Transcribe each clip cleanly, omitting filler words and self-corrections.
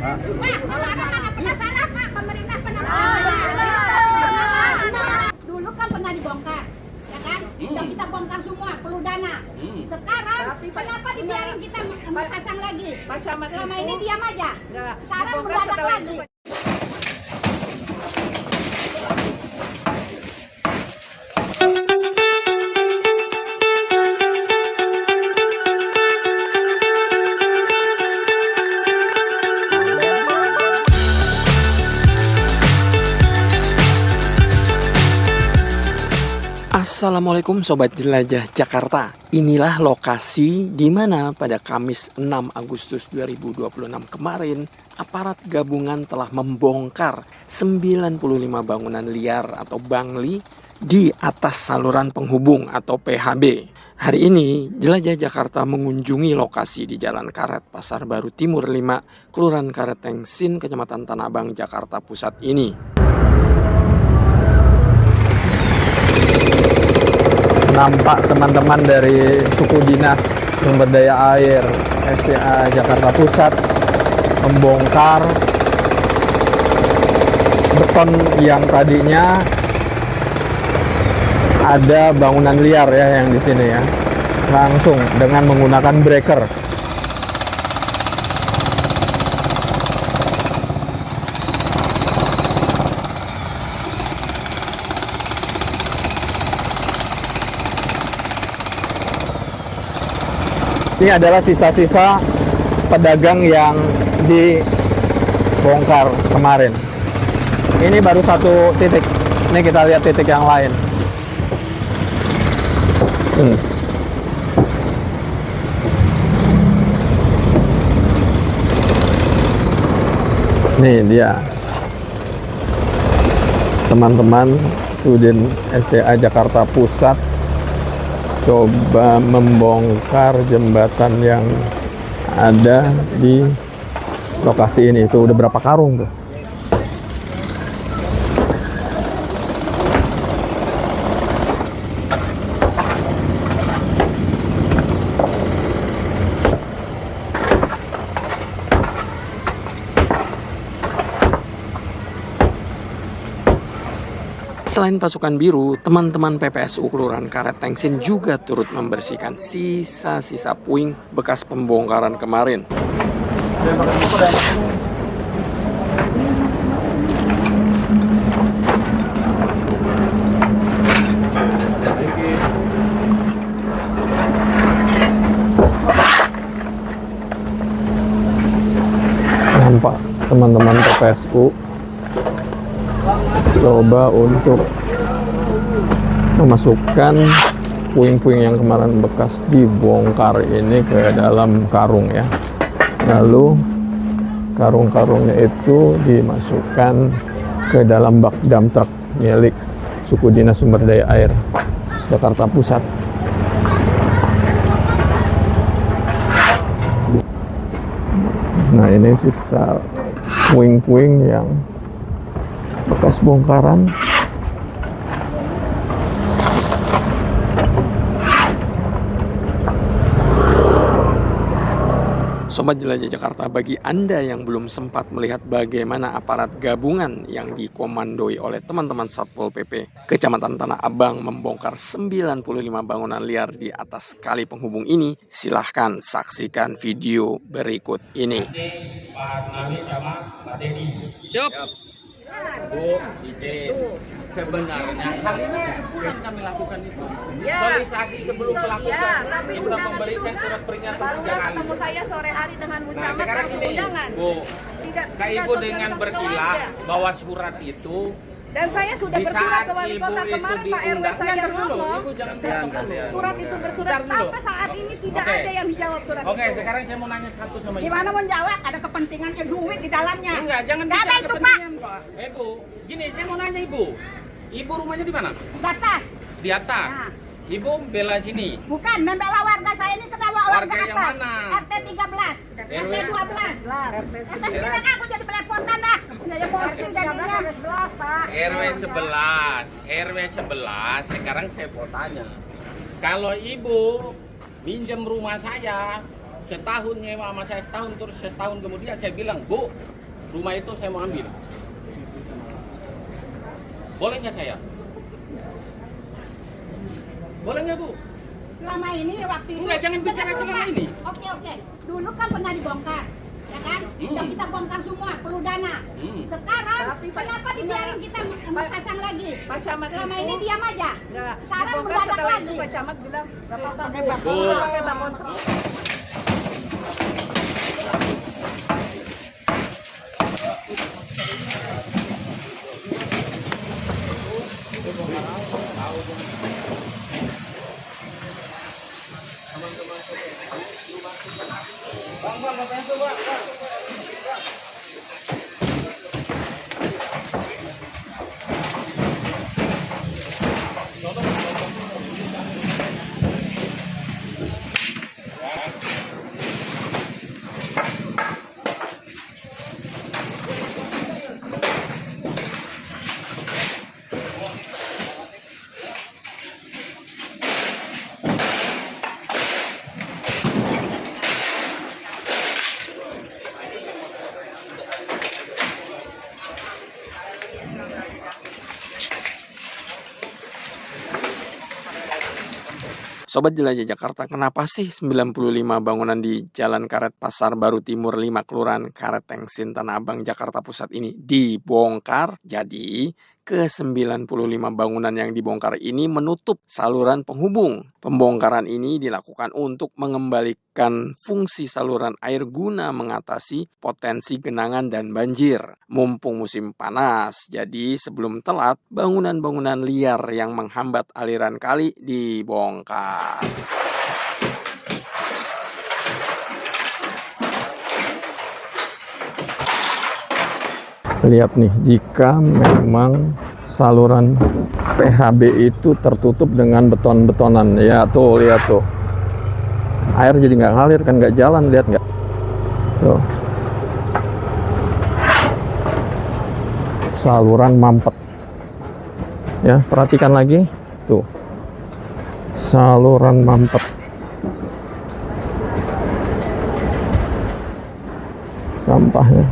Pak, mana pernah salah Pak, pemerintah pernah dulu kan pernah dibongkar, ya kan? Yang kita bongkar semua, perlu dana. Sekarang kenapa dibiarin kita pasang lagi? Selama ini diam aja. Sekarang mendadak lagi. Assalamualaikum Sobat Jelajah Jakarta. Inilah lokasi di mana pada Kamis 6 Agustus 2026 kemarin aparat gabungan telah membongkar 95 bangunan liar atau bangli di atas saluran penghubung atau PHB. Hari ini Jelajah Jakarta mengunjungi lokasi di Jalan Karet Pasar Baru Timur 5, Kelurahan Karet Tengsin, Kecamatan Tanah Abang, Jakarta Pusat ini. Nampak teman-teman dari suku dinas sumber daya air SDA Jakarta Pusat membongkar beton yang tadinya ada bangunan liar ya yang di sini ya, langsung dengan menggunakan breaker. Ini adalah sisa-sisa pedagang yang dibongkar kemarin. Ini baru satu titik. Ini kita lihat titik yang lain. Nih dia, teman-teman Sudin SDA Jakarta Pusat coba membongkar jembatan yang ada di lokasi ini. Itu udah berapa karung tuh? Selain pasukan biru, teman-teman PPSU Kelurahan Karet Tengsin juga turut membersihkan sisa-sisa puing bekas pembongkaran kemarin. Nampak teman-teman PPSU coba untuk memasukkan puing-puing yang kemarin bekas dibongkar ini ke dalam karung ya. Lalu karung-karungnya itu dimasukkan ke dalam bak dump truck milik suku dinas sumber daya air Jakarta Pusat. Nah, ini sisa puing-puing yang bekas bongkaran. Sobat Jelajah Jakarta, bagi Anda yang belum sempat melihat bagaimana aparat gabungan yang dikomandoi oleh teman-teman Satpol PP Kecamatan Tanah Abang membongkar 95 bangunan liar di atas kali penghubung ini, silahkan saksikan video berikut ini. Siap. Bu, sebenarnya hal ini sebelum kami lakukan itu sosialisasi sebelum melakukan sudah memberikan surat peringatan ketemu saya sore hari dengan Bu Camat langsung undangan. Bu, Kak Ibu dengan berkilah bahwa surat itu dan saya sudah bersurat ke wali kota kemarin, Pak RW saya ngomong surat itu bersurat tanpa saat ini tidak ada yang dijawab surat itu. Oke, sekarang saya mau nanya satu sama Ibu. Gimana mau jawab? Ada kepentingan duit di dalamnya. Enggak, jangan Nggak bicara ada itu, kepentingan, Pak. Bu, gini, saya mau nanya Ibu. Ibu rumahnya di mana? Di atas. Di atas. Nah. Ibu bela sini. Bukan, membela warga saya ini ketawa warga Warga yang atas. mana? RT 13, RW? RT 12. RT 9 aku jadi belepotan dah. Jadi emosi jadinya. 11, Pak. RW 11. RW 11, sekarang saya mau tanya. Kalau Ibu minjem rumah saya, setahun nyewa sama saya setahun, terus setahun kemudian saya bilang, Bu, Rumah itu saya mau ambil. Boleh nggak saya? Boleh nggak, Bu? Selama ini waktu itu. Enggak, jangan bicara selama ini. Oke. Dulu kan pernah dibongkar, ya kan? Yang kita bongkar semua, perlu dana. Sekarang kenapa dibiarin kita pasang lagi? Pak Camat Selama itu ini diam aja. nggak Sekarang dibongkar, mendadak setelah lagi. itu Pak Camat bilang nggak apa-apa Bu. pakai bak kontrol. Sobat Jelajah Jakarta, kenapa sih 95 bangunan di Jalan Karet Pasar Baru Timur 5 Kelurahan Karet Tengsin Tanah Abang Jakarta Pusat ini dibongkar? Jadi ke-95 bangunan yang dibongkar ini menutup saluran penghubung. Pembongkaran ini dilakukan untuk mengembalikan fungsi saluran air guna mengatasi potensi genangan dan banjir. Mumpung musim panas, jadi sebelum telat, bangunan-bangunan liar yang menghambat aliran kali dibongkar. Lihat nih, jika memang saluran PHB itu tertutup dengan beton-betonan, ya tuh, lihat tuh, air jadi nggak ngalir kan, nggak jalan, lihat nggak? Tuh, saluran mampet, ya perhatikan lagi, tuh, saluran mampet, sampahnya.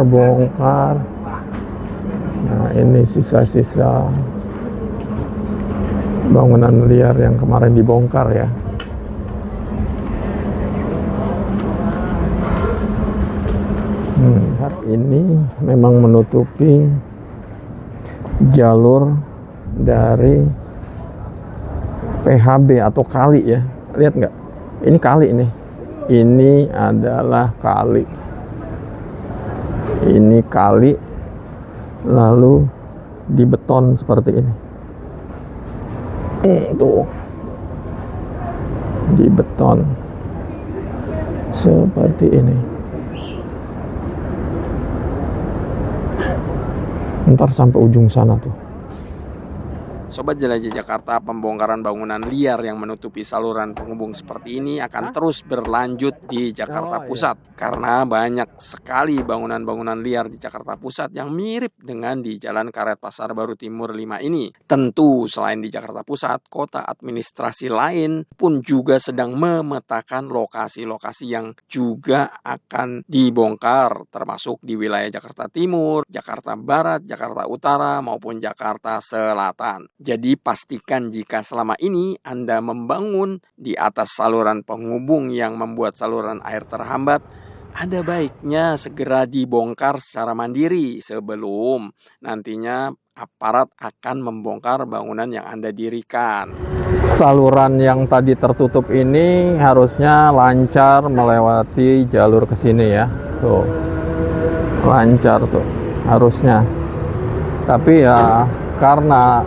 Dibongkar. Nah, ini sisa-sisa bangunan liar yang kemarin dibongkar ya. Ini memang menutupi jalur dari PHB atau kali ya. Lihat nggak? Ini kali nih. Ini adalah kali. Ini kali, lalu dibeton seperti ini. Tuh, dibeton seperti ini. Ntar sampai ujung sana tuh. Sobat Jelajah Jakarta, pembongkaran bangunan liar yang menutupi saluran penghubung seperti ini akan terus berlanjut di Jakarta Pusat. Karena banyak sekali bangunan-bangunan liar di Jakarta Pusat yang mirip dengan di Jalan Karet Pasar Baru Timur 5 ini. Tentu selain di Jakarta Pusat, kota administrasi lain pun juga sedang memetakan lokasi-lokasi yang juga akan dibongkar, termasuk di wilayah Jakarta Timur, Jakarta Barat, Jakarta Utara, maupun Jakarta Selatan. Jadi pastikan jika selama ini Anda membangun di atas saluran penghubung yang membuat saluran air terhambat, ada baiknya segera dibongkar secara mandiri sebelum nantinya aparat akan membongkar bangunan yang Anda dirikan. Saluran yang tadi tertutup ini harusnya lancar melewati jalur ke sini ya. Tuh. Lancar tuh harusnya. Tapi ya karena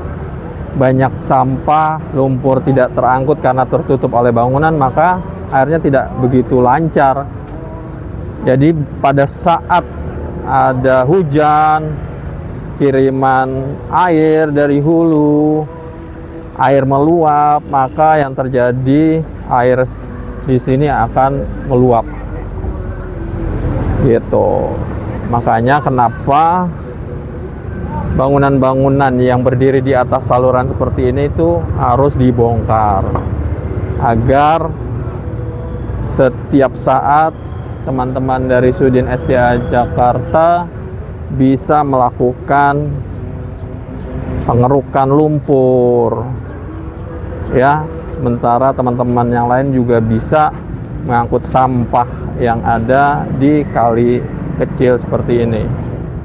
banyak sampah, lumpur tidak terangkut karena tertutup oleh bangunan, maka airnya tidak begitu lancar. Jadi pada saat ada hujan, kiriman air dari hulu, air meluap, maka yang terjadi air di sini akan meluap. Gitu. Makanya kenapa bangunan-bangunan yang berdiri di atas saluran seperti ini itu harus dibongkar agar setiap saat teman-teman dari Sudin SDA Jakarta bisa melakukan pengerukan lumpur ya, sementara teman-teman yang lain juga bisa mengangkut sampah yang ada di kali kecil seperti ini.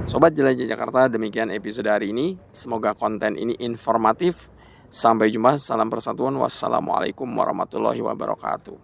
Sobat Jelajah Jakarta, demikian episode hari ini. Semoga konten ini informatif. Sampai jumpa, salam persatuan. Wassalamualaikum warahmatullahi wabarakatuh.